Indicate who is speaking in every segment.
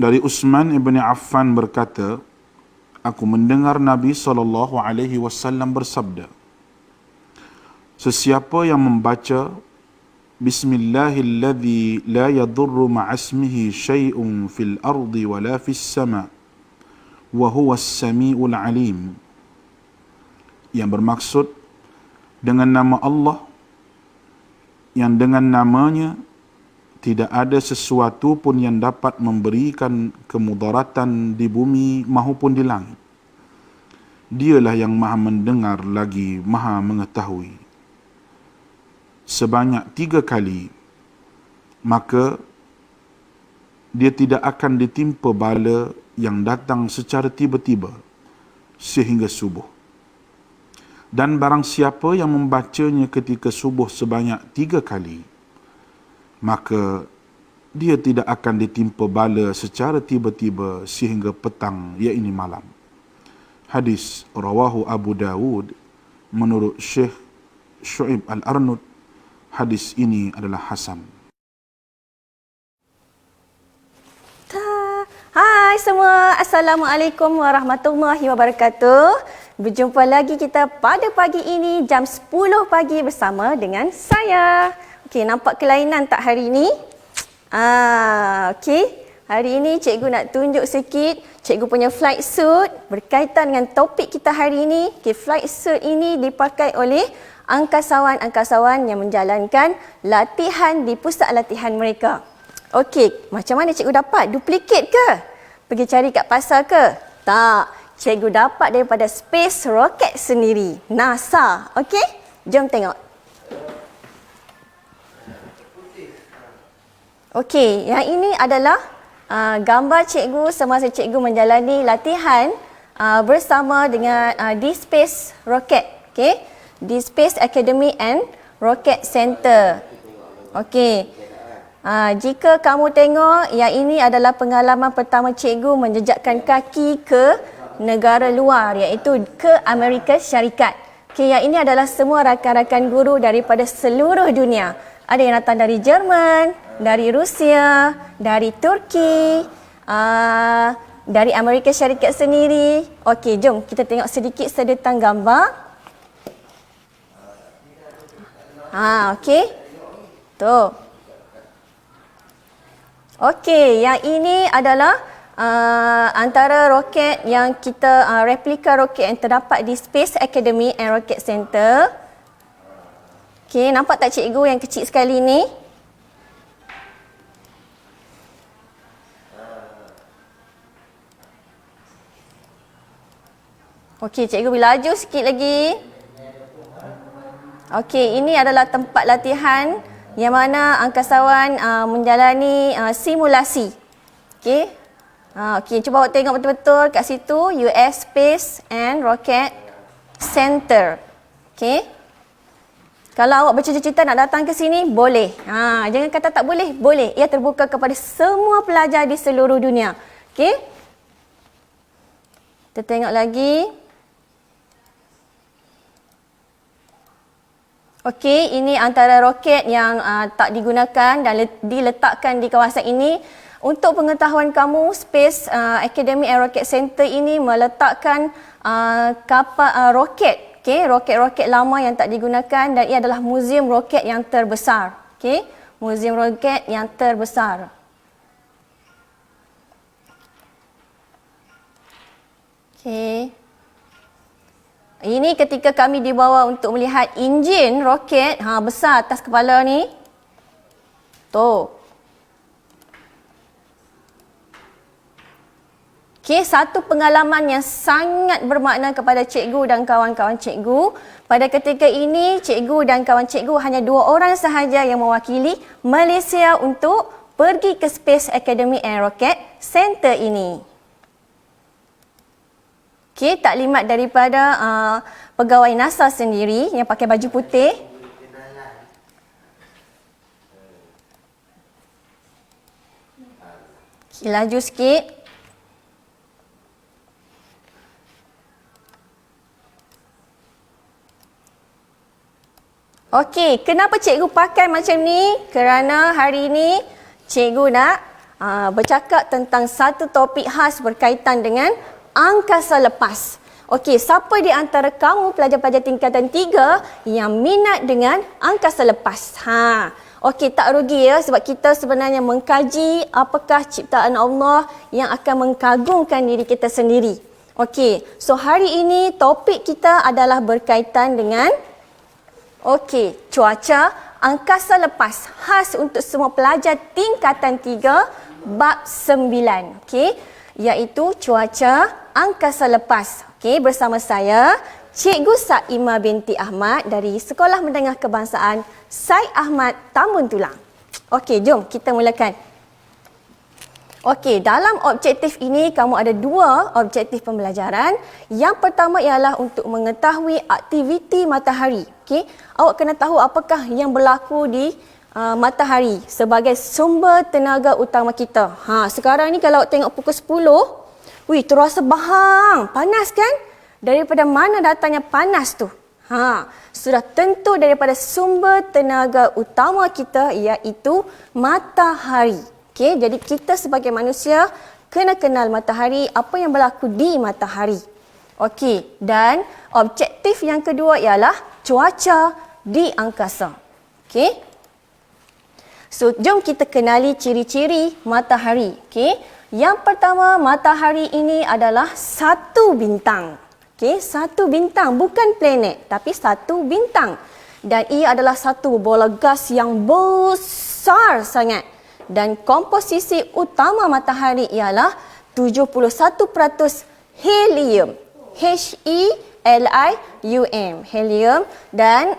Speaker 1: Dari Utsman ibn Affan berkata, aku mendengar Nabi SAW bersabda, sesiapa yang membaca Bismillahilladzi la yadurru ma'asmihi syai'un fil ardi wala fis sama' wa huwas sami'ul alim, yang bermaksud dengan nama Allah yang dengan namanya tidak ada sesuatu pun yang dapat memberikan kemudaratan di bumi maupun di langit. Dialah yang maha mendengar lagi maha mengetahui. Sebanyak 3 kali, maka dia tidak akan ditimpa bala yang datang secara tiba-tiba sehingga subuh. Dan barang siapa yang membacanya ketika subuh sebanyak 3 kali, maka dia tidak akan ditimpa bala secara tiba-tiba sehingga petang, iaitu malam. Hadis rawahu Abu Dawud menurut Syekh Syu'ib Al-Arnud. Hadis ini adalah hasan.
Speaker 2: Hai semua, Assalamualaikum warahmatullahi wabarakatuh. Berjumpa lagi kita pada pagi ini jam 10 pagi bersama dengan saya. Okey, nampak kelainan tak hari ini? Okey. Hari ini cikgu nak tunjuk sikit cikgu punya flight suit berkaitan dengan topik kita hari ini. Okey, flight suit ini dipakai oleh angkasawan-angkasawan yang menjalankan latihan di pusat latihan mereka. Okey, macam mana cikgu dapat? Duplikat ke? Pergi cari kat pasar ke? Tak. Cikgu dapat daripada Space Rocket sendiri, NASA. Okey? Jom tengok. Okey, yang ini adalah gambar cikgu semasa cikgu menjalani latihan bersama dengan di Space Rocket. Okey? Di Space Academy and Rocket Center. Okey. Jika kamu tengok, yang ini adalah pengalaman pertama cikgu menjejakkan kaki ke negara luar, iaitu ke Amerika Syarikat. Okey, yang ini adalah semua rakan-rakan guru daripada seluruh dunia. Ada yang datang dari Jerman, dari Rusia, dari Turki, dari Amerika Syarikat sendiri. Okey, jom kita tengok sedikit sedetan gambar. Okey. Tu. Okey, yang ini adalah antara roket yang kita replika roket yang terdapat di Space Academy and Rocket Center. Okey, nampak tak cikgu yang kecil sekali ni? Okey, cikgu boleh laju sikit lagi. Okey, ini adalah tempat latihan yang mana angkasawan menjalani simulasi. Okey. Okey, cuba awak tengok betul-betul kat situ, US Space and Rocket Center. Okey. Kalau awak bercita-cita nak datang ke sini, boleh. Jangan kata tak boleh, boleh. Ia terbuka kepada semua pelajar di seluruh dunia. Okey. Kita tengok lagi. Okey, ini antara roket yang tak digunakan dan diletakkan di kawasan ini. Untuk pengetahuan kamu, Space Academy and Rocket Center ini meletakkan kapal roket, okey, roket-roket lama yang tak digunakan, dan ia adalah muzium roket yang terbesar. Okey, muzium roket yang terbesar. Okey. Ini ketika kami dibawa untuk melihat enjin roket besar atas kepala ni. Tu. Okey, satu pengalaman yang sangat bermakna kepada cikgu dan kawan-kawan cikgu. Pada ketika ini, cikgu dan kawan cikgu hanya 2 orang sahaja yang mewakili Malaysia untuk pergi ke Space Academy and Rocket Center ini. Okey, taklimat daripada pegawai NASA sendiri yang pakai baju putih. Okay, laju sikit. Okey, kenapa cikgu pakai macam ni? Kerana hari ini cikgu nak bercakap tentang satu topik khas berkaitan dengan angkasa lepas. Okey, siapa di antara kamu pelajar-pelajar tingkatan 3 yang minat dengan angkasa lepas? Okey, tak rugi ya, sebab kita sebenarnya mengkaji apakah ciptaan Allah yang akan mengagungkan diri kita sendiri. Okey, so hari ini topik kita adalah berkaitan dengan cuaca angkasa lepas khas untuk semua pelajar tingkatan 3 bab 9. Okey, iaitu cuaca angkasa lepas. Okey, bersama saya Cikgu Saimah binti Ahmad dari Sekolah Menengah Kebangsaan Syed Ahmad Tambun Tulang. Okey, jom kita mulakan. Okey, dalam objektif ini kamu ada 2 objektif pembelajaran. Yang pertama ialah untuk mengetahui aktiviti matahari. Okey, awak kena tahu apakah yang berlaku di matahari sebagai sumber tenaga utama kita. Sekarang ni kalau awak tengok pukul 10, terasa bahang, panas kan? Daripada mana datangnya panas tu? Sudah tentu daripada sumber tenaga utama kita, iaitu matahari. Okey, jadi kita sebagai manusia kena kenal matahari, apa yang berlaku di matahari. Okey, dan objektif yang kedua ialah cuaca di angkasa. Okey. So, jom kita kenali ciri-ciri matahari. Okey. Yang pertama, matahari ini adalah satu bintang. Okey, satu bintang, bukan planet, tapi satu bintang. Dan ia adalah satu bola gas yang besar sangat. Dan komposisi utama matahari ialah 71% helium. H-E-L-I-U-M. Helium dan,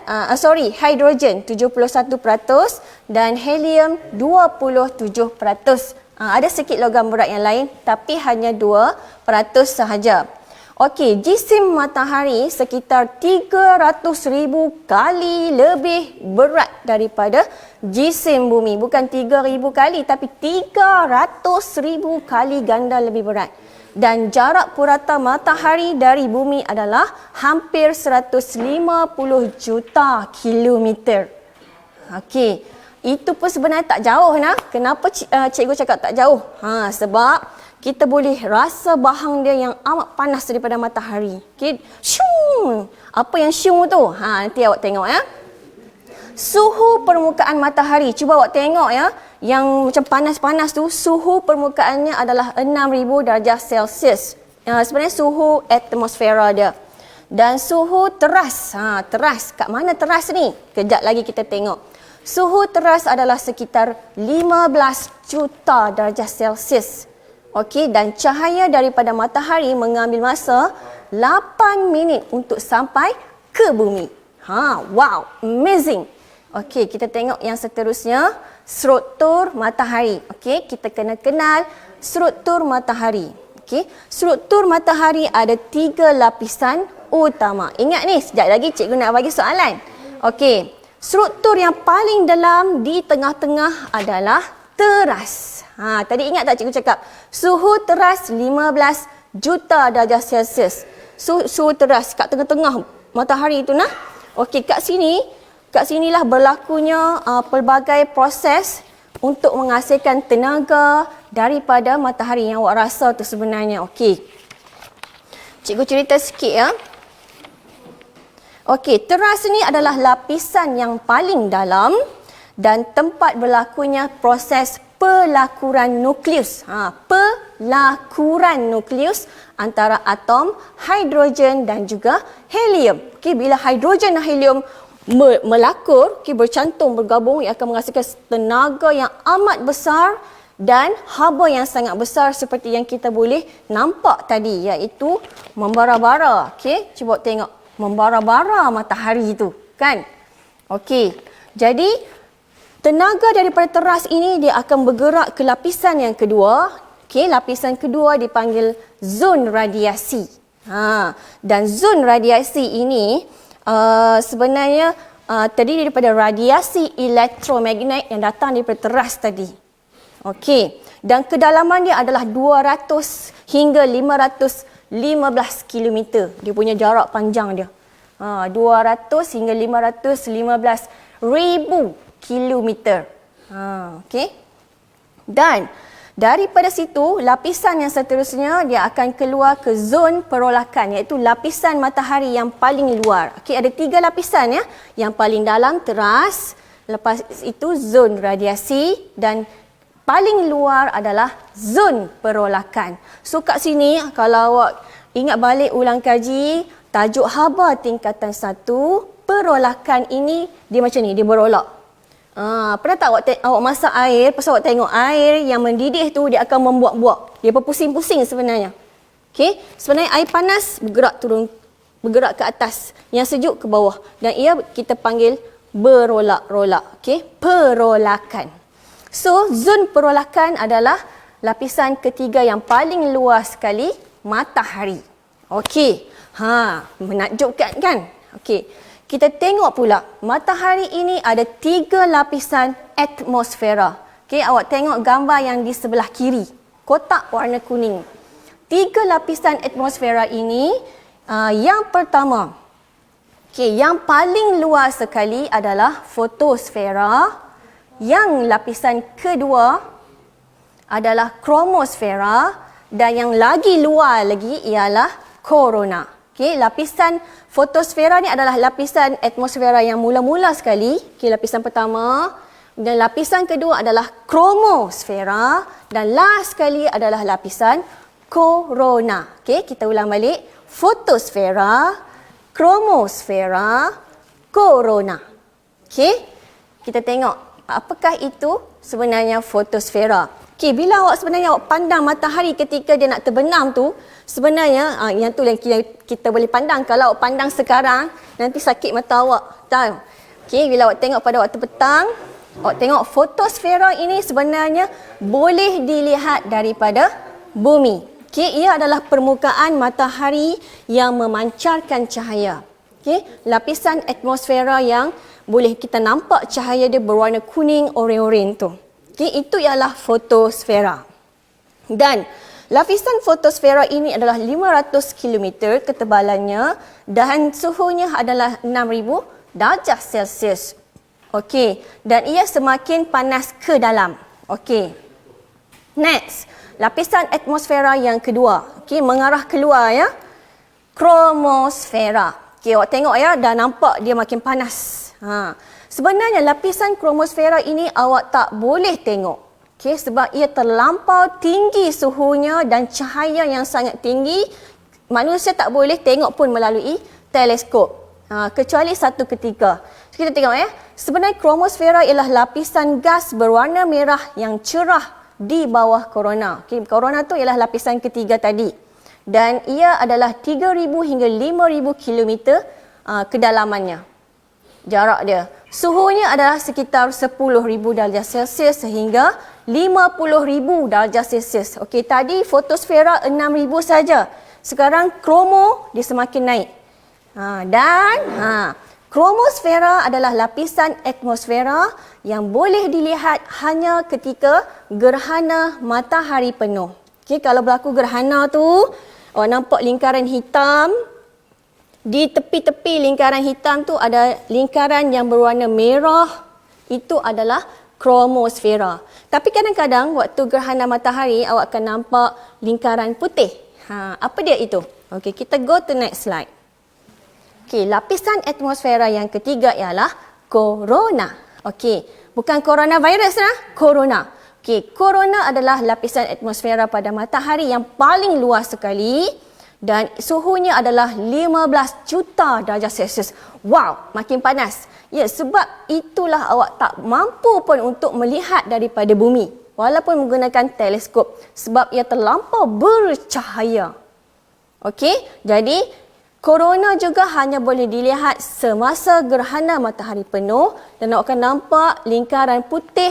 Speaker 2: hidrogen 71% dan helium 27%. Ada sikit logam berat yang lain, tapi hanya 2% sahaja. Okey, jisim matahari sekitar 300,000 kali lebih berat daripada jisim bumi. Bukan 3,000 kali, tapi 300,000 kali ganda lebih berat. Dan jarak purata matahari dari bumi adalah hampir 150 juta kilometer. Okey, itu pun sebenarnya tak jauh nah. Kenapa cikgu cakap tak jauh? Sebab kita boleh rasa bahang dia yang amat panas daripada matahari. Okay. Syung! Apa yang syung tu? Nanti awak tengok ya. Suhu permukaan matahari. Cuba awak tengok ya. Yang macam panas-panas tu, suhu permukaannya adalah 6,000 darjah Celsius. Sebenarnya suhu atmosfera dia. Dan suhu teras. Teras. Kat mana teras ni? Kejap lagi kita tengok. Suhu teras adalah sekitar 15 juta darjah Celsius. Okey, dan cahaya daripada matahari mengambil masa 8 minit untuk sampai ke bumi. Wow, amazing. Okey, kita tengok yang seterusnya, struktur matahari. Okey, kita kena kenal struktur matahari. Okey, struktur matahari ada 3 lapisan utama. Ingat ni, sekejap lagi cikgu nak bagi soalan. Okey, struktur yang paling dalam di tengah-tengah adalah teras. Tadi ingat tak cikgu cakap? Suhu teras 15 juta darjah Celsius. Suhu teras kat tengah-tengah matahari itu nah. Okey, kat sinilah berlakunya pelbagai proses untuk menghasilkan tenaga daripada matahari yang awak rasa tu sebenarnya. Okey. Cikgu cerita sikit ya. Okey, teras ni adalah lapisan yang paling dalam dan tempat berlakunya proses pelakuran nukleus. Pelakuran nukleus antara atom hidrogen dan juga helium. Okey, bila hidrogen dan helium melakur, bercantum, bergabung, ia akan menghasilkan tenaga yang amat besar dan haba yang sangat besar seperti yang kita boleh nampak tadi, iaitu membara-bara. Okey, cuba tengok membara-bara matahari itu, kan? Okey, jadi tenaga daripada teras ini dia akan bergerak ke lapisan yang kedua. Okey, lapisan kedua dipanggil zon radiasi. Dan zon radiasi ini sebenarnya terdiri daripada radiasi elektromagnet yang datang daripada teras tadi. Okey, dan kedalaman dia adalah 200 hingga 515 km. Dia punya jarak panjang dia. 200 hingga 515 ribu kilometer. Okey. Dan Daripada situ, lapisan yang seterusnya dia akan keluar ke zon perolakan, iaitu lapisan matahari yang paling luar. Okey, ada 3 lapisan ya. Yang paling dalam teras, lepas itu zon radiasi dan paling luar adalah zon perolakan. So kat sini kalau awak ingat balik ulang kaji, tajuk haba tingkatan 1, perolakan ini dia macam ni, dia berolak. Pernah tak awak masak air, pasal awak tengok air yang mendidih tu dia akan membuak-buak. Dia berpusing-pusing sebenarnya. Okey, sebenarnya air panas bergerak turun, bergerak ke atas, yang sejuk ke bawah, dan ia kita panggil berolak-rolak. Okey, perolakan. So, zon perolakan adalah lapisan ketiga yang paling luas sekali, matahari. Okey. Menakjubkan kan? Okey. Kita tengok pula, matahari ini ada 3 lapisan atmosfera. Okey, awak tengok gambar yang di sebelah kiri, kotak warna kuning. 3 lapisan atmosfera ini, yang pertama, okey, yang paling luas sekali adalah fotosfera. Yang lapisan kedua adalah kromosfera, dan yang lagi luar lagi ialah korona. Okey, lapisan fotosfera ni adalah lapisan atmosfera yang mula-mula sekali. Okey, lapisan pertama, dan lapisan kedua adalah kromosfera, dan last sekali adalah lapisan korona. Okey, kita ulang balik. Fotosfera, kromosfera, korona. Okey, kita tengok apakah itu sebenarnya fotosfera. Okey, bila sebenarnya awak pandang matahari ketika dia nak terbenam tu, sebenarnya yang tu yang kita boleh pandang. Kalau awak pandang sekarang, nanti sakit mata awak. Tahu? Okey, bila awak tengok pada waktu petang, awak tengok fotosfera ini sebenarnya boleh dilihat daripada bumi. Okey, ia adalah permukaan matahari yang memancarkan cahaya. Okey, lapisan atmosfera yang boleh kita nampak cahaya dia berwarna kuning, oranye-oranye tu. Okey, itu ialah fotosfera. Dan lapisan fotosfera ini adalah 500 km ketebalannya dan suhunya adalah 6000 darjah Celsius. Okey, dan ia semakin panas ke dalam. Okey. Next, lapisan atmosfera yang kedua. Okey, mengarah keluar ya. Kromosfera. Okey, awak tengok ya, dah nampak dia makin panas. Sebenarnya lapisan kromosfera ini awak tak boleh tengok. Okey, sebab ia terlampau tinggi suhunya dan cahaya yang sangat tinggi. Manusia tak boleh tengok pun melalui teleskop. Kecuali satu ketika. So, kita tengok ya. Sebenarnya kromosfera ialah lapisan gas berwarna merah yang cerah di bawah korona. Okey, korona tu ialah lapisan ketiga tadi. Dan ia adalah 3000 hingga 5000 km kedalamannya. Jarak dia. Suhunya adalah sekitar 10,000 darjah Celsius sehingga 50,000 darjah Celsius. Okey, tadi fotosfera 6,000 saja. Sekarang kromo dia semakin naik. Kromosfera adalah lapisan atmosfera yang boleh dilihat hanya ketika gerhana matahari penuh. Okey, kalau berlaku gerhana tu, awak nampak lingkaran hitam. Di tepi-tepi lingkaran hitam tu ada lingkaran yang berwarna merah. Itu adalah kromosfera. Tapi kadang-kadang waktu gerhana matahari awak akan nampak lingkaran putih. Apa dia itu? Okey, kita go to next slide. Okey, lapisan atmosfera yang ketiga ialah korona. Okey, bukan coronavirus lah, korona. Okey, korona adalah lapisan atmosfera pada matahari yang paling luas sekali. Dan suhunya adalah 15 juta darjah Celsius. Wow, makin panas. Ya, sebab itulah awak tak mampu pun untuk melihat daripada bumi. Walaupun menggunakan teleskop. Sebab ia terlampau bercahaya. Okey, jadi korona juga hanya boleh dilihat semasa gerhana matahari penuh. Dan awak akan nampak lingkaran putih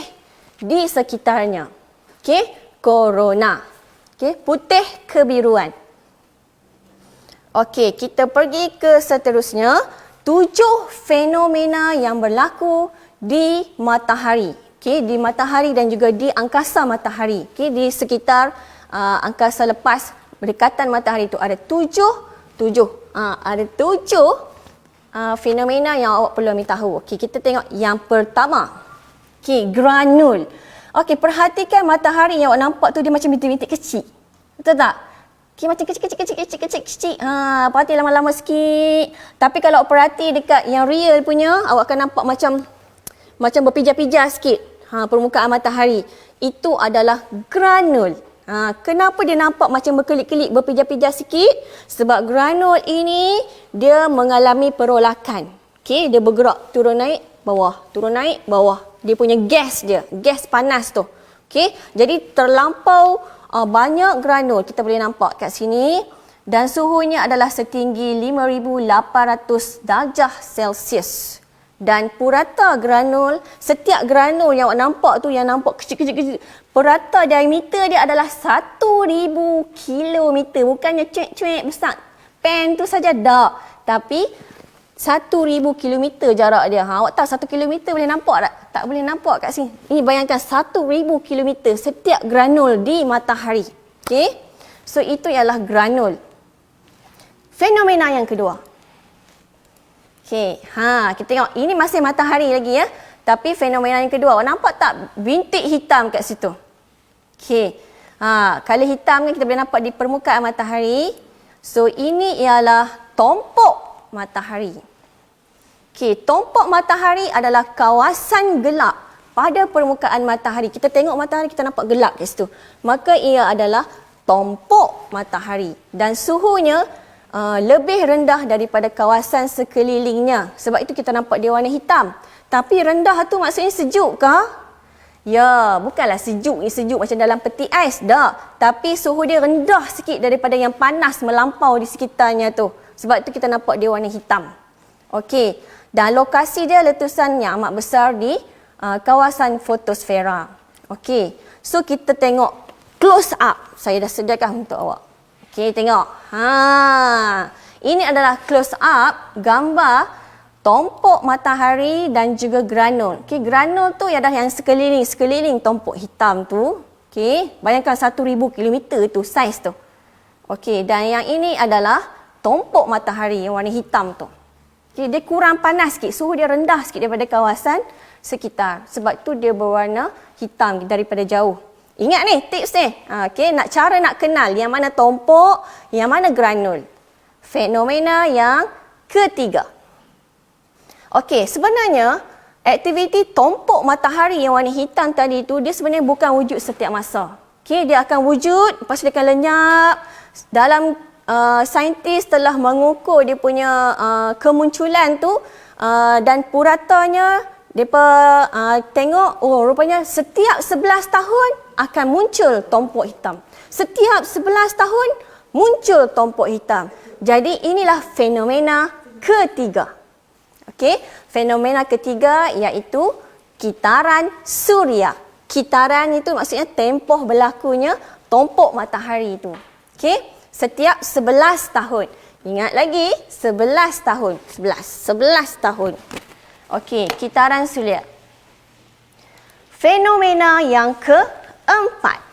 Speaker 2: di sekitarnya. Okey, korona. Okey, putih kebiruan. Okey, kita pergi ke seterusnya. 7 fenomena yang berlaku di matahari. Okey, di matahari dan juga di angkasa matahari. Okey, di sekitar angkasa lepas berdekatan matahari itu ada 7 fenomena yang awak perlu ambil tahu. Okey, kita tengok yang pertama. Okey, granul. Okey, perhatikan matahari yang awak nampak tu dia macam bintik-bintik kecil. Betul tak? Okey, macam kecil. Perhati lama-lama sikit. Tapi kalau awak perhati dekat yang real punya, awak akan nampak macam berpijak-pijak sikit. Permukaan matahari. Itu adalah granul. Kenapa dia nampak macam berkelip-kelip, berpijak-pijak sikit? Sebab granul ini dia mengalami perolakan. Okey, dia bergerak turun naik bawah, turun naik bawah. Dia punya gas dia, gas panas tu. Okey, jadi terlampau banyak granul kita boleh nampak kat sini dan suhunya adalah setinggi 5,800 darjah Celsius. Dan purata granul, setiap granul yang awak nampak tu, yang nampak kecil-kecil, purata diameter dia adalah 1,000 kilometer. Bukannya cuek-cuek besar pen tu saja, tak. Tapi 1,000 kilometer jarak dia. Awak tahu 1 kilometer boleh nampak tak? Tak boleh nampak kat sini. Ini bayangkan 1,000 kilometer setiap granul di matahari. Okey? So itu ialah granul. Fenomena yang kedua. Okey, kita tengok ini masih matahari lagi ya. Tapi fenomena yang kedua, awak nampak tak bintik hitam kat situ? Okey. Color hitam kan kita boleh nampak di permukaan matahari. So ini ialah tompok matahari. Okey, tompok matahari adalah kawasan gelap pada permukaan matahari. Kita tengok matahari, kita nampak gelap kat situ. Maka ia adalah tompok matahari dan suhunya lebih rendah daripada kawasan sekelilingnya. Sebab itu kita nampak dia warna hitam. Tapi rendah tu maksudnya sejuk kah? Ya, bukanlah sejuk macam dalam peti ais. Tak. Tapi suhu dia rendah sikit daripada yang panas melampau di sekitarnya tu. Sebab itu kita nampak dia warna hitam. Okey. Dan lokasi dia letusan yang amat besar di kawasan fotosfera. Okey. So kita tengok close up. Saya dah sediakan untuk awak. Okey, tengok. Ini adalah close up gambar tompok matahari dan juga granul. Okey, granul tu adalah yang sekeliling tompok hitam tu. Okey, bayangkan 1,000 kilometer tu saiz tu. Okey, dan yang ini adalah tompok matahari yang warna hitam tu. Okey, dia kurang panas sikit, suhu dia rendah sikit daripada kawasan sekitar. Sebab tu dia berwarna hitam daripada jauh. Ingat ni tips ni. Okey, cara nak kenal yang mana tompok, yang mana granul. Fenomena yang ketiga. Okey, sebenarnya aktiviti tompok matahari yang warna hitam tadi tu dia sebenarnya bukan wujud setiap masa. Okey, dia akan wujud, lepas tu dia akan lenyap. Dalam saintis telah mengukur dia punya kemunculan tu dan puratanya mereka tengok, rupanya setiap 11 tahun akan muncul tompok hitam. Setiap 11 tahun muncul tompok hitam. Jadi inilah fenomena ketiga. Okey, fenomena ketiga iaitu kitaran suria. Kitaran itu maksudnya tempoh berlakunya tompok matahari itu. Okey, setiap 11 tahun. Ingat lagi, 11 tahun. 11 tahun. Okey, kitaran suria. Fenomena yang keempat.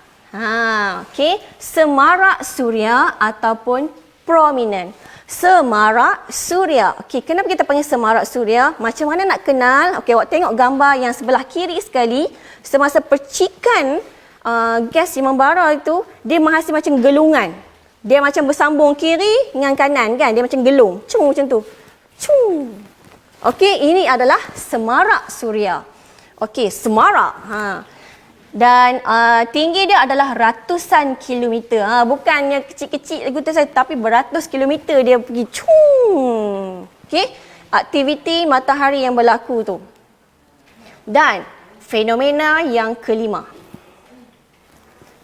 Speaker 2: Okey, semarak suria ataupun prominent. Semarak suria. Okey, kenapa kita panggil semarak suria? Macam mana nak kenal? Okey, awak tengok gambar yang sebelah kiri sekali. Semasa percikan gas yang membara itu, dia menghasil macam gelungan. Dia macam bersambung kiri dengan kanan kan? Dia macam gelung. Cung macam tu. Cung. Okey, ini adalah semarak suria. Okey, semarak. Dan tinggi dia adalah ratusan kilometer. Bukannya kecil-kecil gitu saja, tapi beratus kilometer dia pergi. Cung. Okey, aktiviti matahari yang berlaku tu. Dan fenomena yang kelima.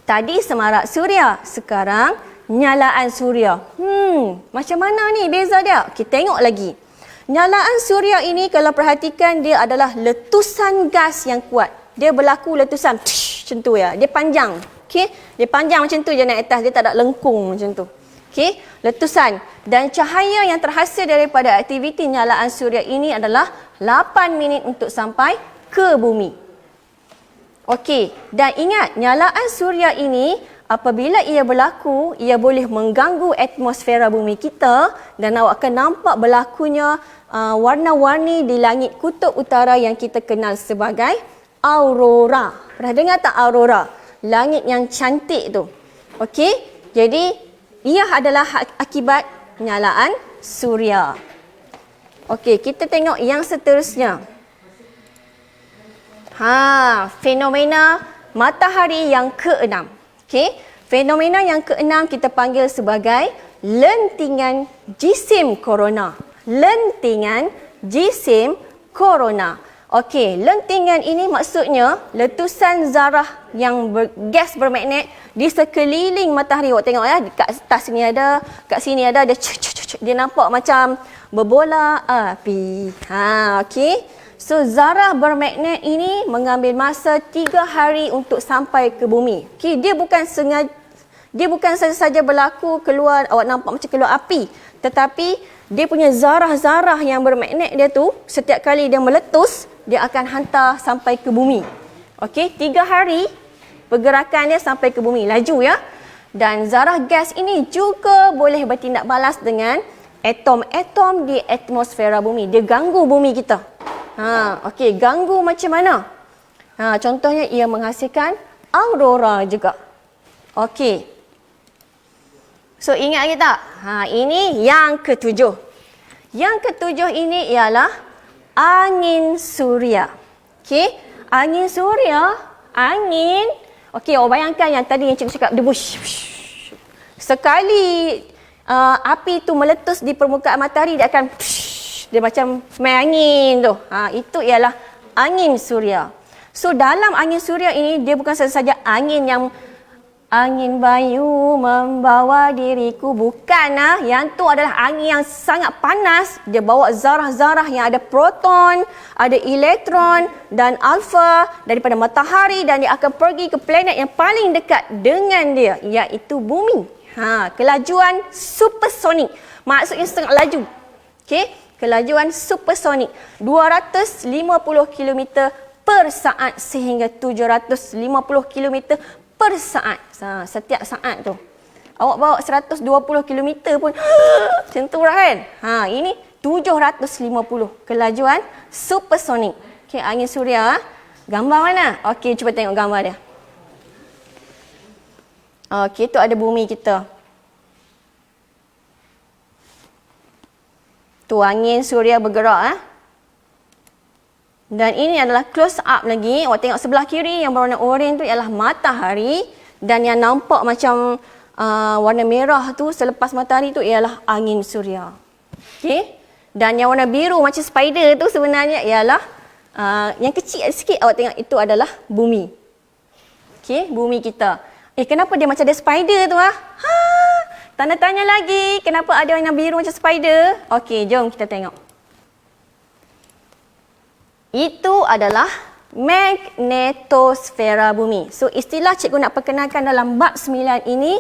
Speaker 2: Tadi semarak suria, sekarang nyalaan suria. Macam mana ni beza dia? Okey, tengok lagi. Nyalaan suria ini kalau perhatikan dia adalah letusan gas yang kuat. Dia berlaku letusan macam tu ya. Dia panjang. Okey, dia panjang macam tu je naik atas, dia tak ada lengkung macam tu. Okey, letusan dan cahaya yang terhasil daripada aktiviti nyalaan suria ini adalah 8 minit untuk sampai ke bumi. Okey, dan ingat nyalaan suria ini apabila ia berlaku, ia boleh mengganggu atmosfera bumi kita dan awak akan nampak berlakunya warna-warni di langit kutub utara yang kita kenal sebagai aurora. Pernah dengar tak aurora? Langit yang cantik tu. Okey, jadi ia adalah akibat penyalaan suria. Okey, kita tengok yang seterusnya. Fenomena matahari yang ke-6. Okey, fenomena yang ke-6 kita panggil sebagai lentingan jisim corona. Lentingan jisim corona. Okey, lentingan ini maksudnya letusan zarah yang gas bermagnet di sekeliling matahari. Awak tengok ya, kat atas sini ada, kat sini ada, dia nampak macam berbola api. Okey. So zarah bermagnet ini mengambil masa 3 hari untuk sampai ke bumi. Okey, dia bukan saja berlaku keluar, awak nampak macam keluar api, tetapi dia punya zarah-zarah yang bermagnet dia tu, setiap kali dia meletus, dia akan hantar sampai ke bumi. Okey, 3 hari pergerakan dia sampai ke bumi, laju ya. Dan zarah gas ini juga boleh bertindak balas dengan atom-atom di atmosfera bumi. Dia ganggu bumi kita. Okey, ganggu macam mana? Contohnya ia menghasilkan aurora juga. Okey. So ingat lagi tak? Ini yang ketujuh. Yang ketujuh ini ialah angin suria. Okey, angin suria, angin. Okey, awak bayangkan yang tadi yang cikgu cakap debush. Sekali api tu meletus di permukaan matahari, dia akan dia macam main angin tu. Itu ialah angin suria. So dalam angin suria ini dia bukan saja angin yang angin bayu membawa diriku, bukan. Yang tu adalah angin yang sangat panas. Dia bawa zarah-zarah yang ada proton, ada elektron dan alfa daripada matahari, dan dia akan pergi ke planet yang paling dekat dengan dia, iaitu bumi. Kelajuan supersonik. Maksudnya sangat laju. Okey. Kelajuan supersonik 250 km per saat sehingga 750 km per saat. Setiap saat tu. Awak bawa 120 km pun macam tu lah kan. Ini 750 kelajuan supersonik. Okey, angin suria. Gambar mana? Okey, cuba tengok gambar dia. Okey, tu ada bumi kita. Tu angin suria bergerak. Dan ini adalah close up lagi. Awak tengok sebelah kiri yang berwarna oranye tu ialah matahari. Dan yang nampak macam warna merah tu selepas matahari tu ialah angin suria. Okey. Dan yang warna biru macam spider tu sebenarnya ialah yang kecil sikit, awak tengok itu adalah bumi. Okey, bumi kita. Kenapa dia macam ada spider tu? Tanda tanya lagi, kenapa ada warna biru macam spider? Okey, jom kita tengok. Itu adalah magnetosfera bumi. So istilah cikgu nak perkenalkan dalam bab 9 ini,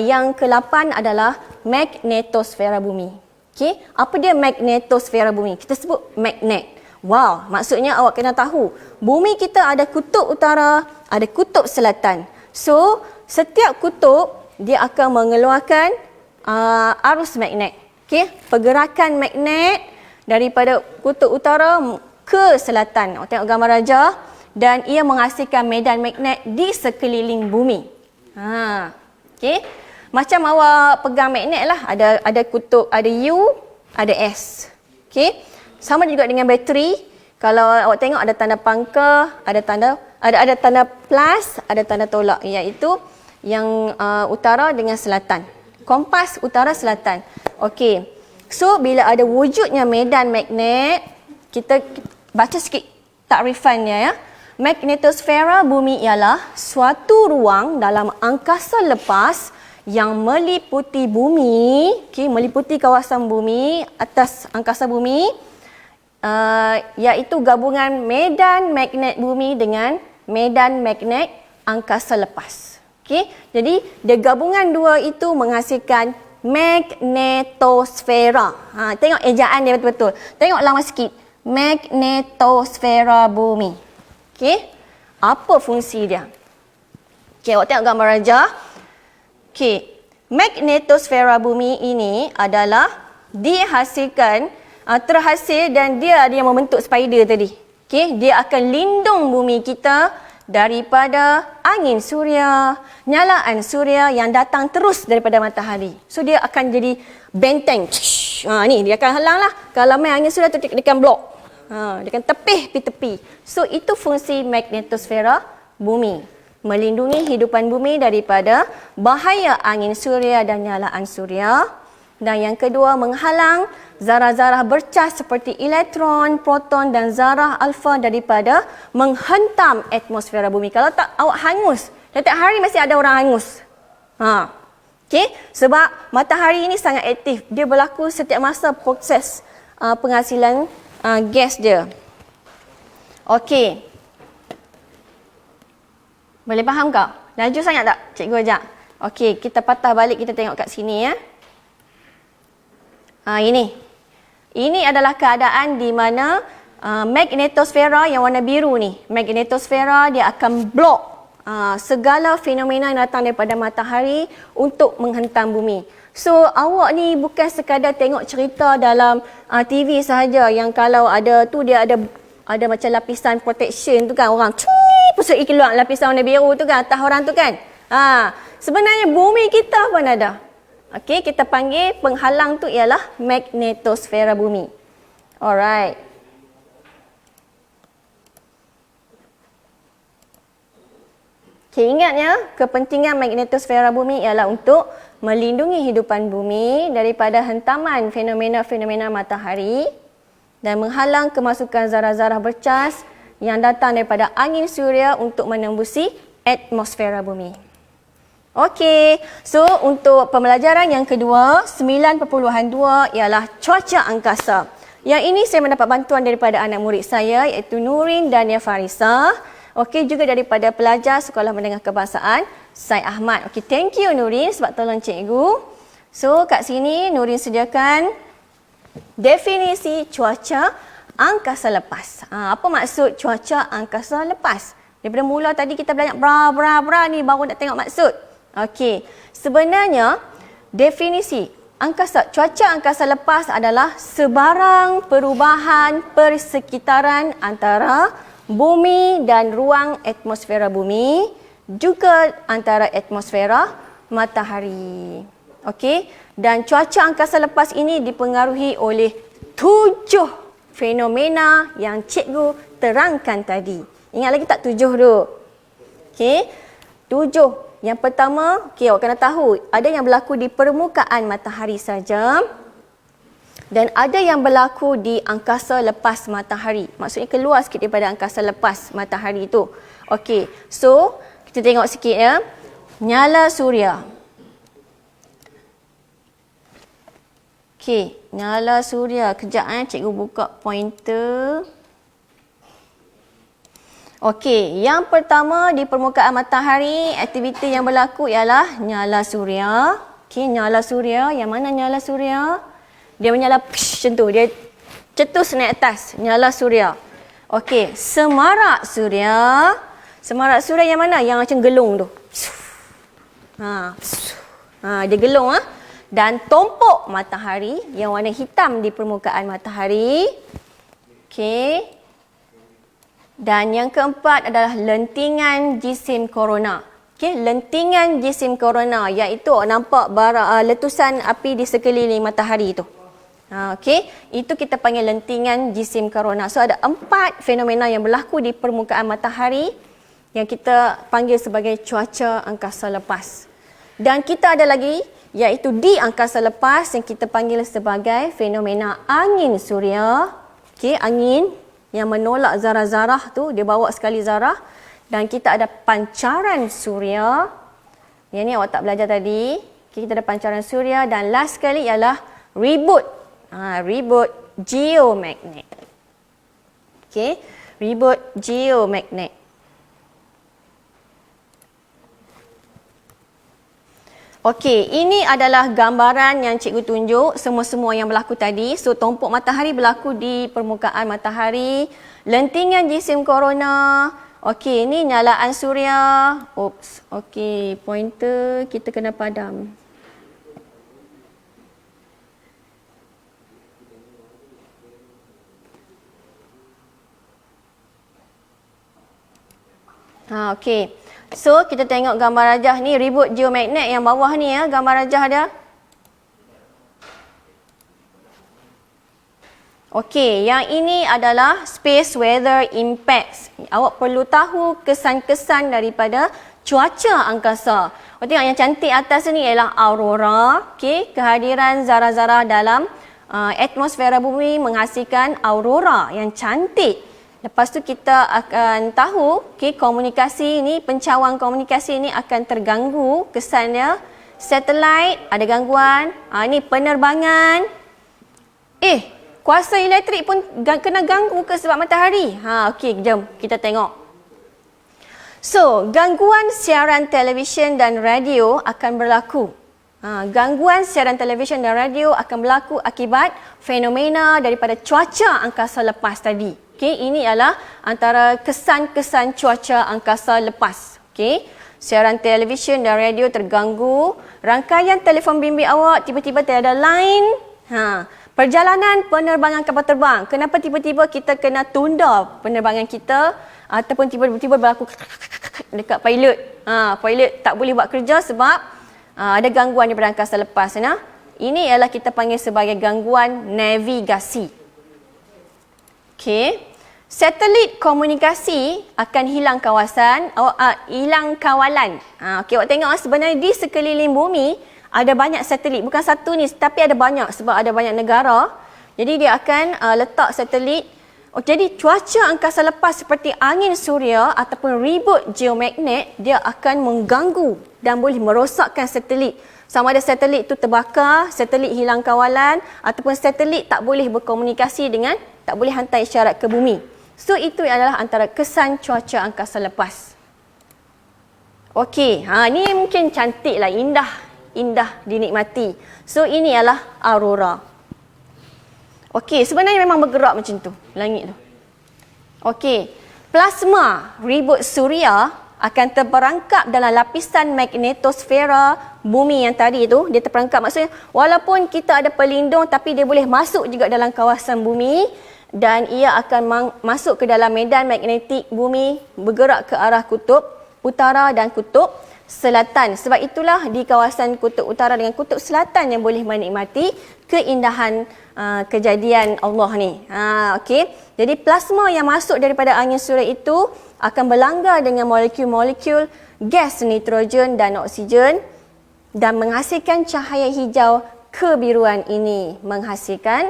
Speaker 2: yang ke-8 adalah magnetosfera bumi. Okey, apa dia magnetosfera bumi? Kita sebut magnet. Wow, maksudnya awak kena tahu, bumi kita ada kutub utara, ada kutub selatan. So, setiap kutub dia akan mengeluarkan arus magnet. Okey, pergerakan magnet daripada kutub utara ke selatan. Awak tengok gambar raja, dan ia menghasilkan medan magnet di sekeliling bumi. Okey, macam awak pegang magnet lah, ada kutub, ada U, ada S. Okey, sama juga dengan bateri. Kalau awak tengok ada tanda pangkah, ada tanda plus, ada tanda tolak, iaitu yang utara dengan selatan. Kompas utara selatan. Okey. So bila ada wujudnya medan magnet, kita baca sikit takrifan dia ya. Magnetosfera bumi ialah suatu ruang dalam angkasa lepas yang meliputi bumi, meliputi kawasan bumi, atas angkasa bumi, iaitu gabungan medan magnet bumi dengan medan magnet angkasa lepas. Okey, jadi dia gabungan dua itu menghasilkan magnetosfera. Tengok ejaan dia betul-betul. Tengok lama sikit. Magnetosfera bumi. Okey, apa fungsi dia? Okey, awak tengok gambar raja. Okey, magnetosfera bumi ini adalah dihasilkan, terhasil, dan dia yang membentuk spider tadi. Okey, dia akan lindung bumi kita daripada angin suria, nyalaan suria yang datang terus daripada matahari. So dia akan jadi benteng. Ni dia akan halang lah. Kalau main angin suria tu dia akan blok. Dia akan tepih tepi. So itu fungsi magnetosfera bumi. Melindungi hidupan bumi daripada bahaya angin suria dan nyalaan suria. Dan yang kedua, menghalang zarah-zarah bercas seperti elektron, proton dan zarah alfa daripada menghentam atmosfera bumi. Kalau tak, awak hangus. Setiap hari masih ada orang hangus. Okay? Sebab matahari ini sangat aktif. Dia berlaku setiap masa proses penghasilan gas dia. Okey. Boleh faham kau? Laju sangat tak? Cikgu ajak. Okey, kita patah balik, kita tengok kat sini ya. Ini. Ini adalah keadaan di mana magnetosfera yang warna biru ni. Magnetosfera dia akan blok segala fenomena yang datang daripada matahari untuk menghentam bumi. So, awak ni bukan sekadar tengok cerita dalam TV sahaja yang kalau ada tu dia ada macam lapisan protection tu kan, orang pusat keluar lapisan warna biru tu kan atas orang tu kan. Sebenarnya bumi kita pun ada. Okey, kita panggil penghalang tu ialah magnetosfera bumi. Alright. Okay, ingatnya kepentingan magnetosfera bumi ialah untuk melindungi hidupan bumi daripada hentaman fenomena-fenomena matahari dan menghalang kemasukan zarah-zarah bercas yang datang daripada angin suria untuk menembusi atmosfera bumi. Okey, so untuk pembelajaran yang kedua, 9.2 ialah cuaca angkasa. Yang ini saya mendapat bantuan daripada anak murid saya iaitu Nurin Dania Farisa. Okey, juga daripada pelajar Sekolah Menengah Kebangsaan Syed Ahmad. Okey, thank you Nurin sebab tolong cikgu. So kat sini Nurin sediakan definisi cuaca angkasa lepas. Apa maksud cuaca angkasa lepas? Daripada mula tadi kita belajar bra ni baru nak tengok maksud. Okey, sebenarnya definisi cuaca angkasa lepas adalah sebarang perubahan persekitaran antara bumi dan ruang atmosfera bumi, juga antara atmosfera matahari. Okey, dan cuaca angkasa lepas ini dipengaruhi oleh 7 fenomena yang cikgu terangkan tadi. Ingat lagi tak 7 tu? Okey, 7. Yang pertama, awak kena tahu, ada yang berlaku di permukaan matahari saja dan ada yang berlaku di angkasa lepas matahari. Maksudnya keluar sikit daripada angkasa lepas matahari itu. Okey, so kita tengok sikit ya. Nyala suria. Okey, nyala suria. Kejap cikgu buka pointer. Okey, yang pertama di permukaan matahari, aktiviti yang berlaku ialah nyala suria. Okey, nyala suria. Yang mana nyala suria? Dia menyala macam tu. Dia cetus naik atas. Nyala suria. Okey, semarak suria. Semarak suria yang mana? Yang macam gelung tu. Dia gelung. Dan tompok matahari yang warna hitam di permukaan matahari. Okey. Dan yang keempat adalah lentingan jisim korona. Okey, lentingan jisim korona iaitu nampak letusan api di sekeliling matahari itu. Okey, itu kita panggil lentingan jisim korona. So ada 4 fenomena yang berlaku di permukaan matahari yang kita panggil sebagai cuaca angkasa lepas. Dan kita ada lagi iaitu di angkasa lepas yang kita panggil sebagai fenomena angin suria. Okey, angin yang menolak zarah-zarah tu, dia bawa sekali zarah. Dan kita ada pancaran suria. Yang ni awak tak belajar tadi. Kita ada pancaran suria dan last sekali ialah ribut. Ribut geomagnet. Okey, ribut geomagnet. Okey, ini adalah gambaran yang cikgu tunjuk semua-semua yang berlaku tadi. So, tompok matahari berlaku di permukaan matahari. Lentingan jisim korona. Okey, ini nyalaan suria. Oops. Okey, pointer kita kena padam. Okey. So, kita tengok gambar rajah ni, ribut geomagnet yang bawah ni ya, gambar rajah dia. Okey, yang ini adalah space weather impacts. Awak perlu tahu kesan-kesan daripada cuaca angkasa. Awak tengok yang cantik atas ni ialah aurora. Okey, kehadiran zarah-zarah dalam atmosfera bumi menghasilkan aurora yang cantik. Lepas tu kita akan tahu, okey, komunikasi ni, pencawang komunikasi ni akan terganggu kesannya. Satelit ada gangguan. Ni penerbangan. Kuasa elektrik pun kena ganggu ke sebab matahari? Okey, jom kita tengok. So, gangguan siaran televisyen dan radio akan berlaku. Gangguan siaran televisyen dan radio akan berlaku akibat fenomena daripada cuaca angkasa lepas tadi. Okey, ini adalah antara kesan-kesan cuaca angkasa lepas. Okey, siaran televisyen dan radio terganggu, rangkaian telefon bimbit awak tiba-tiba tiada line. Perjalanan penerbangan kapal terbang. Kenapa tiba-tiba kita kena tunda penerbangan kita ataupun tiba-tiba berlaku dekat pilot. Pilot tak boleh buat kerja sebab ada gangguan daripada angkasa lepas. Ini ialah kita panggil sebagai gangguan navigasi. Okey. Satelit komunikasi akan hilang kawasan, hilang kawalan. Okey, awak tengok sebenarnya di sekeliling bumi ada banyak satelit, bukan satu ni tapi ada banyak sebab ada banyak negara. Jadi dia akan letak satelit. Jadi cuaca angkasa lepas seperti angin suria ataupun ribut geomagnet, dia akan mengganggu dan boleh merosakkan satelit. Sama ada satelit itu terbakar, satelit hilang kawalan ataupun satelit tak boleh berkomunikasi dengan, tak boleh hantar isyarat ke bumi. So itu adalah antara kesan cuaca angkasa lepas. Okey, ni mungkin cantik lah, indah dinikmati. So ini adalah aurora. Okey, sebenarnya memang bergerak macam tu langit tu. Okey, plasma ribut suria akan terperangkap dalam lapisan magnetosfera bumi yang tadi tu. Dia terperangkap, maksudnya walaupun kita ada pelindung tapi dia boleh masuk juga dalam kawasan bumi dan ia akan masuk ke dalam medan magnetik bumi, bergerak ke arah kutub utara dan kutub selatan. Sebab itulah di kawasan kutub utara dengan kutub selatan yang boleh menikmati keindahan kejadian Allah ni. Okey. Jadi plasma yang masuk daripada angin suria itu akan berlanggar dengan molekul-molekul gas nitrogen dan oksigen dan menghasilkan cahaya hijau kebiruan ini, menghasilkan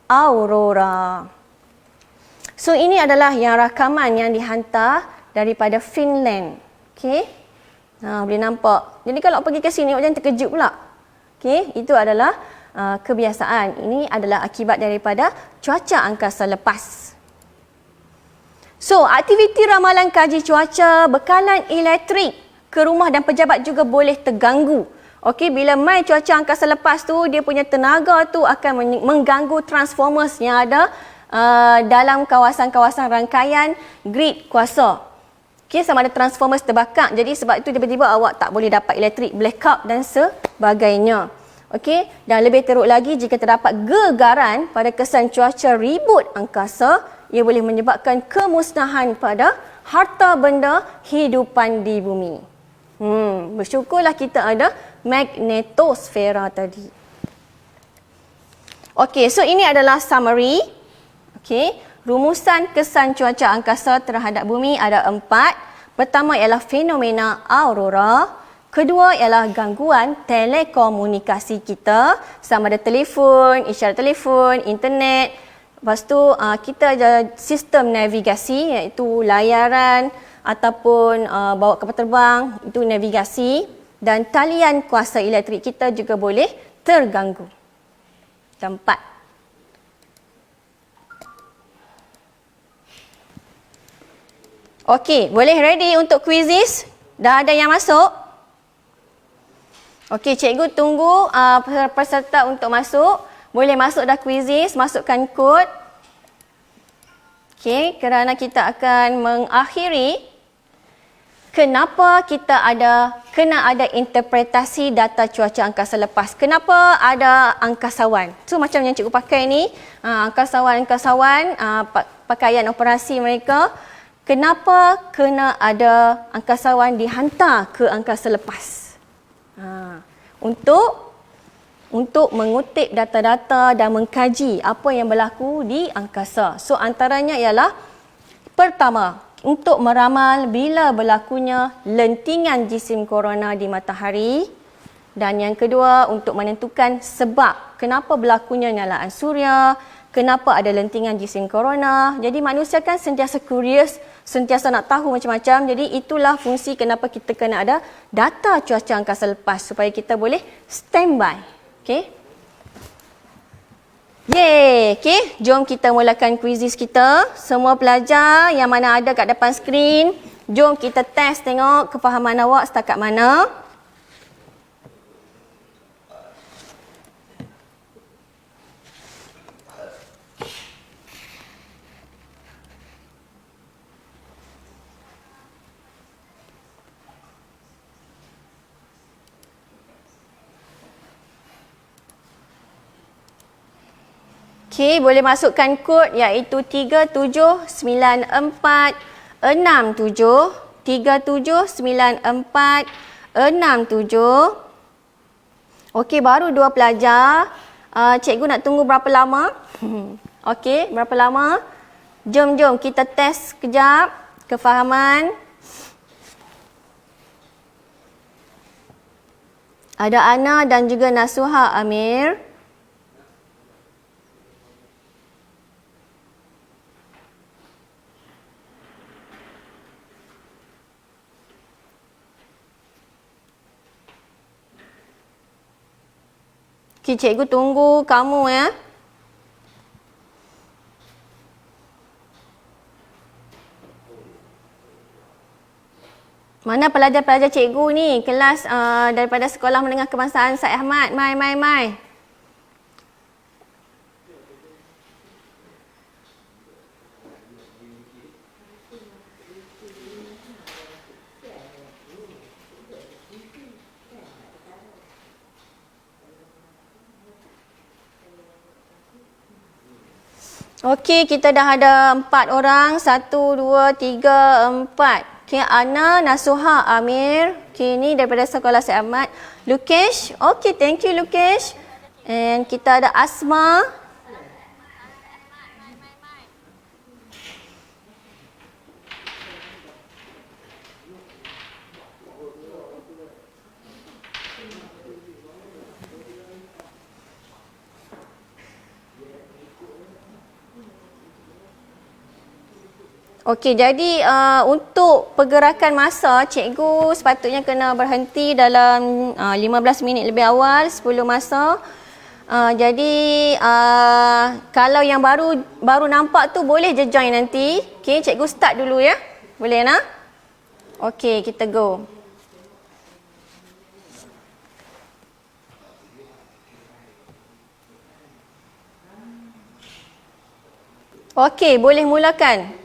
Speaker 2: aurora. So ini adalah yang rakaman yang dihantar daripada Finland. Okey. Boleh nampak. Jadi kalau pergi ke sini, awak jangan terkejut pula. Okey, itu adalah kebiasaan. Ini adalah akibat daripada cuaca angkasa lepas. So, aktiviti ramalan kaji cuaca, bekalan elektrik ke rumah dan pejabat juga boleh terganggu. Okey, bila mai cuaca angkasa lepas tu, dia punya tenaga tu akan mengganggu transformers yang ada dalam kawasan-kawasan rangkaian grid kuasa. Okay, sama ada transformers terbakar. Jadi sebab itu tiba-tiba awak tak boleh dapat elektrik, blackout dan sebagainya. Okey, dan lebih teruk lagi jika terdapat gegaran pada kesan cuaca ribut angkasa, ia boleh menyebabkan kemusnahan pada harta benda hidupan di bumi. Bersyukurlah kita ada magnetosfera tadi. Okey, so ini adalah summary. Okey. Rumusan kesan cuaca angkasa terhadap bumi ada 4. Pertama ialah fenomena aurora. Kedua ialah gangguan telekomunikasi kita, sama ada telefon, isyarat telefon, internet. Lepas tu kita ada sistem navigasi iaitu layaran ataupun bawa kapal terbang, itu navigasi. Dan talian kuasa elektrik kita juga boleh terganggu. 4. Okey, boleh ready untuk quizzes? Dah ada yang masuk? Okey, cikgu tunggu peserta untuk masuk. Boleh masuk dah quizzes, masukkan kod. Okey, kerana kita akan mengakhiri kenapa kita kena ada interpretasi data cuaca angkasa lepas. Kenapa ada angkasawan? So macam yang cikgu pakai ni, angkasawan-angkasawan, pakaian operasi mereka. kenapa kena ada angkasawan dihantar ke angkasa lepas? Untuk mengutip data-data dan mengkaji apa yang berlaku di angkasa. So antaranya ialah pertama, untuk meramal bila berlakunya lentingan jisim korona di matahari, dan yang kedua untuk menentukan sebab kenapa berlakunya nyalaan suria, kenapa ada lentingan jisim korona. Jadi manusia kan sentiasa curious, sentiasa nak tahu macam-macam. Jadi itulah fungsi kenapa kita kena ada data cuaca angkasa lepas supaya kita boleh standby. Okey. Yeay, okey, jom kita mulakan kuisis kita. Semua pelajar yang mana ada kat depan skrin, jom kita test tengok kefahaman awak setakat mana. Okey, boleh masukkan kod iaitu 379467. 379467. Okey, baru 2 pelajar. Cikgu nak tunggu berapa lama? Okey, berapa lama? Jom kita test kejap kefahaman. Ada Ana dan juga Nasuha Amir. Okey, cikgu tunggu kamu ya. Mana pelajar-pelajar cikgu ni? Kelas daripada Sekolah Menengah Kebangsaan Said Ahmad. Mai. Okey, kita dah ada 4 orang. 1, 2, 3, 4. Okey, Ana, Nasuha, Amir. Okey, ni daripada Sekolah Said Ahmad. Lukesh. Okey, thank you Lukesh. And kita ada Asma. Okey, jadi untuk pergerakan masa, cikgu sepatutnya kena berhenti dalam 15 minit lebih awal sebelum masa. Jadi kalau yang baru nampak tu boleh je join nanti. Okey, cikgu start dulu ya. Boleh nak? Okey, kita go. Okey, boleh mulakan.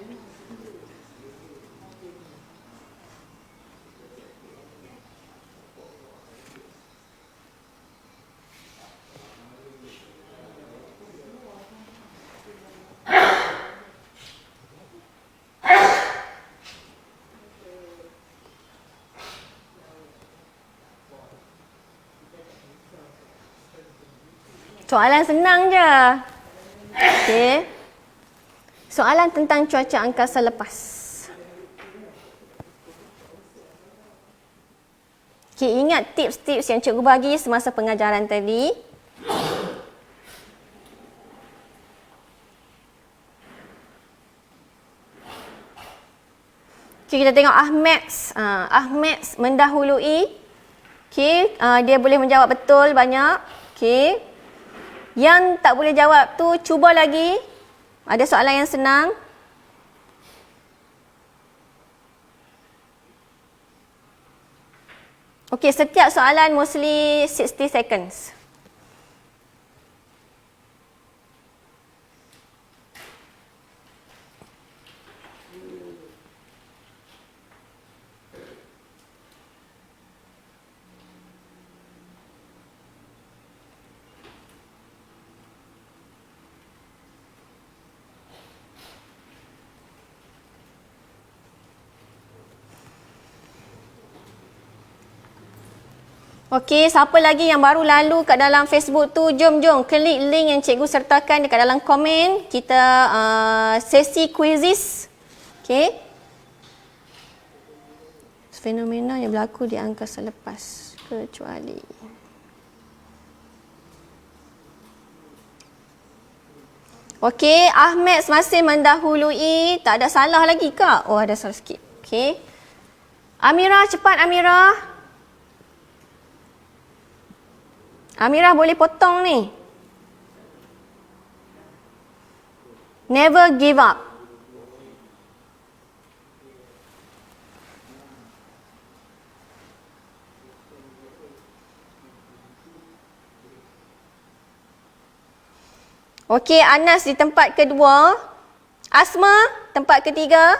Speaker 2: Soalan senang je. Okey. Soalan tentang cuaca angkasa lepas. Okey, ingat tips-tips yang cikgu bagi semasa pengajaran tadi. Okey, kita tengok Ahmad. Ahmad mendahului. Okey, dia boleh menjawab betul banyak. Okey. Yang tak boleh jawab tu, cuba lagi. Ada soalan yang senang. Okey, setiap soalan mostly 60 seconds. Okey, siapa lagi yang baru lalu kat dalam Facebook tu, jom klik link yang cikgu sertakan dekat dalam komen. Kita sesi quizzes. Okey. Fenomena yang berlaku di angkasa lepas kecuali. Okey, Ahmed masih mendahului. Tak ada salah lagi ke? Oh, ada salah sikit. Okey. Amira, cepat Amira. Amira boleh potong ni. Never give up. Okey, Anas di tempat kedua. Asma, tempat ketiga.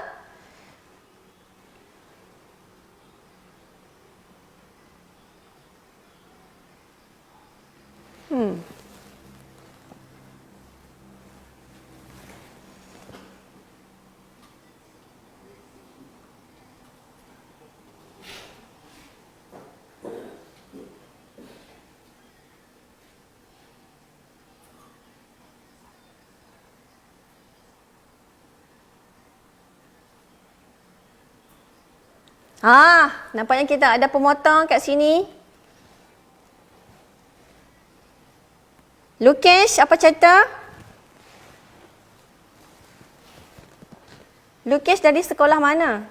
Speaker 2: Nampaknya kita ada pemotong kat sini. Lukesh, apa cerita? Lukesh dari sekolah mana?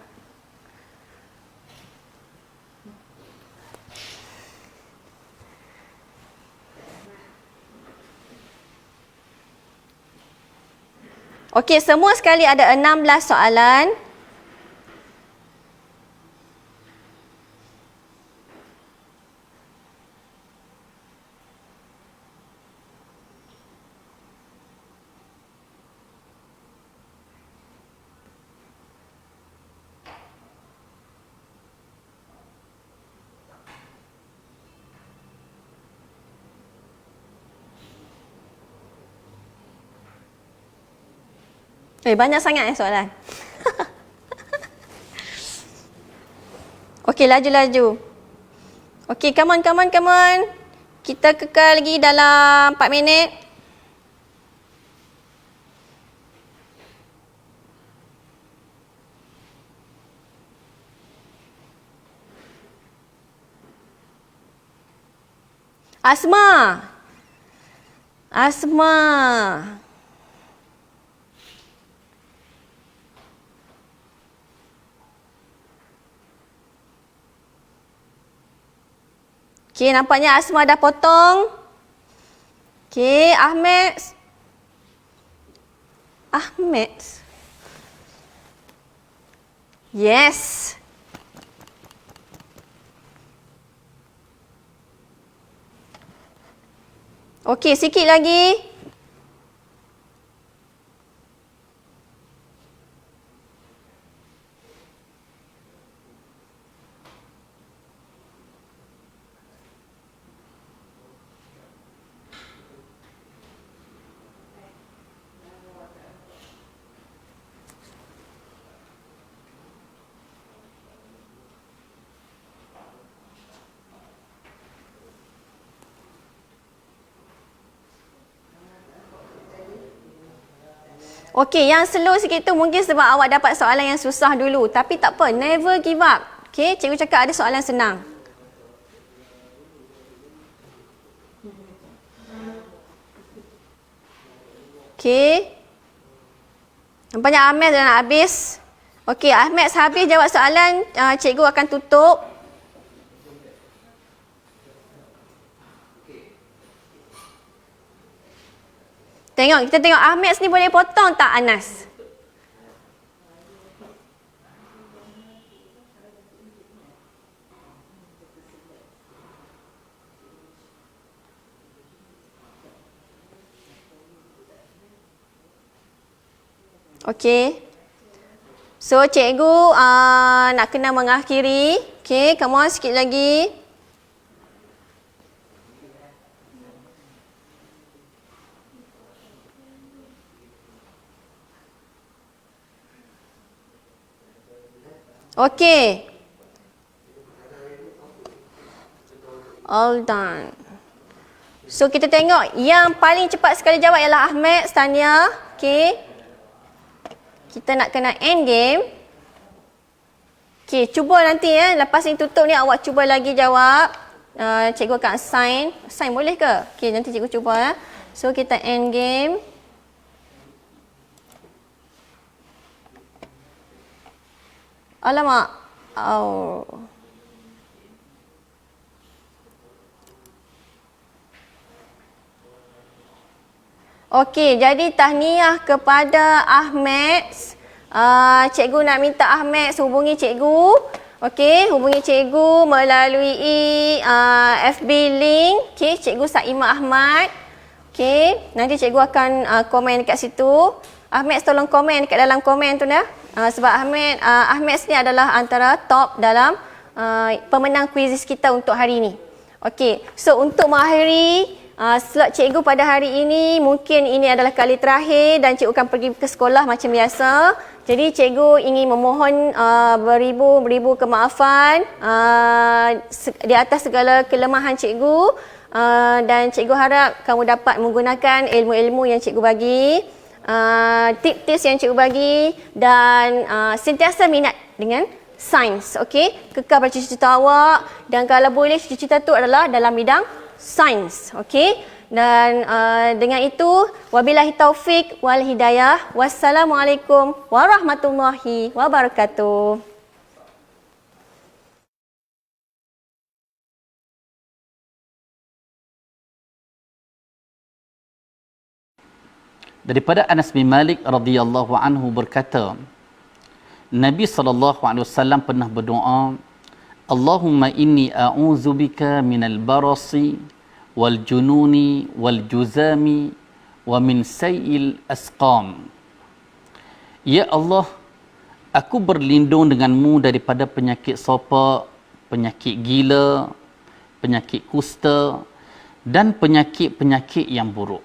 Speaker 2: Okey, semua sekali ada 16 soalan. Banyak sangat soalan. Okey, laju. Okey, come on. Kita kekal lagi dalam 4 minit. Asma. Okey, nampaknya Asma dah potong. Okey, Ahmed. Yes. Okey, sikit lagi. Okey, yang slow sikit tu mungkin sebab awak dapat soalan yang susah dulu. Tapi tak apa, never give up. Okey, cikgu cakap ada soalan senang. Okey. Nampaknya Ahmed dah nak habis. Okey, Ahmed habis jawab soalan, cikgu akan tutup. Kita tengok Ahmed sini boleh potong tak Anas? Okey. So, cikgu nak kena mengakhiri. Okey, come on sikit lagi. Okey. All done. So kita tengok yang paling cepat sekali jawab ialah Ahmad, Tania. Okey. Kita nak kena end game. Okey, cuba nanti lepas ni tutup ni awak cuba lagi jawab. Cikgu akan assign. Assign boleh ke? Okey, nanti cikgu cuba So kita end game. Alamak. Oh. Okey, jadi tahniah kepada Ahmad. Cikgu nak minta Ahmad hubungi cikgu. Okey, hubungi cikgu melalui FB link. Okey, cikgu Saimah Ahmad. Okey, nanti cikgu akan komen dekat situ. Ahmad tolong komen dekat dalam komen tu dah. Sebab Ahmad ni adalah antara top dalam pemenang kuisis kita untuk hari ini. Okey, so untuk mengakhiri slot cikgu pada hari ini, mungkin ini adalah kali terakhir dan cikgu akan pergi ke sekolah macam biasa. Jadi cikgu ingin memohon beribu-ribu kemaafan di atas segala kelemahan cikgu, dan cikgu harap kamu dapat menggunakan ilmu-ilmu yang cikgu bagi, tip-tips yang cikgu bagi, dan sentiasa minat dengan sains. Okey, kekal pada cita-cita awak, dan kalau boleh cita-cita tu adalah dalam bidang sains. Okey, dan dengan itu wabillahi taufik wal hidayah. Wassalamualaikum warahmatullahi wabarakatuh.
Speaker 3: Daripada Anas bin Malik radhiyallahu anhu berkata, Nabi SAW pernah berdoa, Allahumma inni a'udzubika minal barasi wal jununi wal juzami wa min sayil asqam. Ya Allah, aku berlindung denganmu daripada penyakit sopak, penyakit gila, penyakit kusta dan penyakit-penyakit yang buruk.